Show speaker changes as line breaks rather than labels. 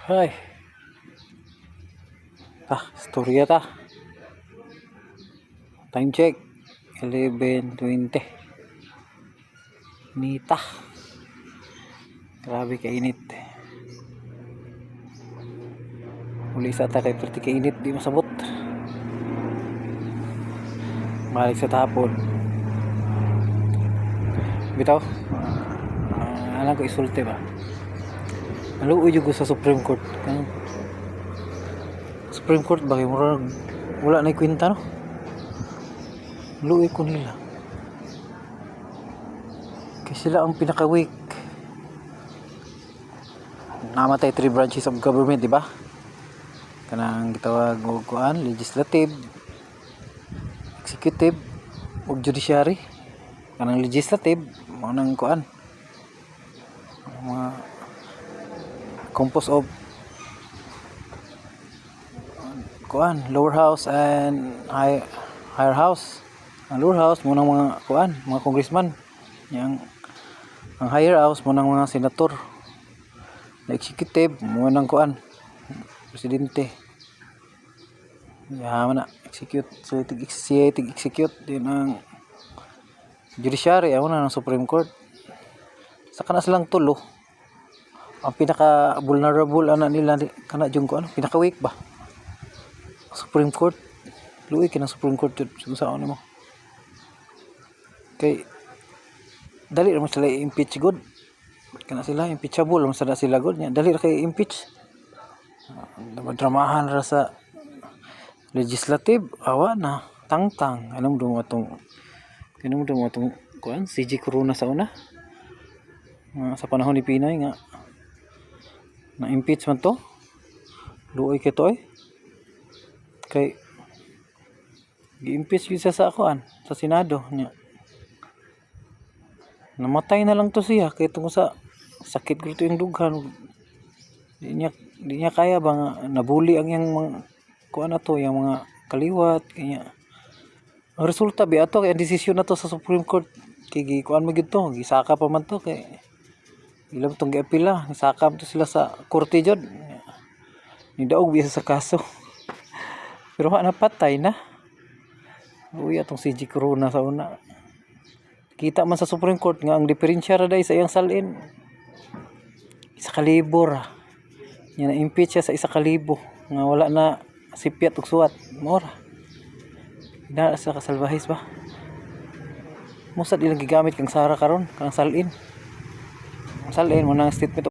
Ay, storya ta. Time check 11:20. Nita. Grabe kainit. Uli sa ta kay perti kainit di masabot. Balik sa tapon. Bitaw. Alam ko isulti ba? Naluoy jud ko sa Supreme Court. Supreme Court ba kay murag wala na kwenta no? Luoy ko nila. Kasi sila ang pinaka-weak. Namatay 3 branches of government, di ba? Kanang gitawag og kuan, legislative, executive, ug judiciary. Kanang legislative mao nang kuan. Mga composed of kuan, lower house and higher house. Ang lower house mo nang mga kuan, mga congressman. Yang ang higher house mo nang mga senator. The executive mo nang kuan, presidente. Yaman na execute, so execute din ang judiciary amo na ng Supreme Court. Sa kana silang tulo ang pinaka vulnerable ana nila kana jung kuan, pinaka weak ba? Supreme Court. Luoy kinang Supreme Court jud sa ano mo. Kay dali ra mo sila impeach god. Kana sila impeachable mo sada sila god nya. Dali ra kay impeach. Dramahan ra sa legislative awa na tangtang. Anong dumo atong kuan CG Corona sa una. Sa panahon ni Pinay nga na impeach man to. Luoy kay to kay gi-impeach gyud sa kuan sa Senado nya. Namatay na lang to siya kay tungod sa sakit gito yung dughan. Di niya kaya ba nga nabuli ang yang mga kuan na to, yung mga kaliwat kanya. Ang resulta bi ato kay desisyon na to sa Supreme Court kay kuan mo gid to, gisaka pa man to kay ilang tong giapila, gisaka to sila sa korte jud. Ni daog bisa sa kaso. Pero napatay na. Uy atong CG Corona sa una. Kita man sa Supreme Court nga ang diferensya ra day sa iyang salin 1,000 ra. Nya na impeach siya sa 1,000 nga wala na sipiat ug suwat. Mora. Ina sa kasalbahis ba? Musad ilang gigamit kang sara karon kanang salin. Ang salin mo nang statement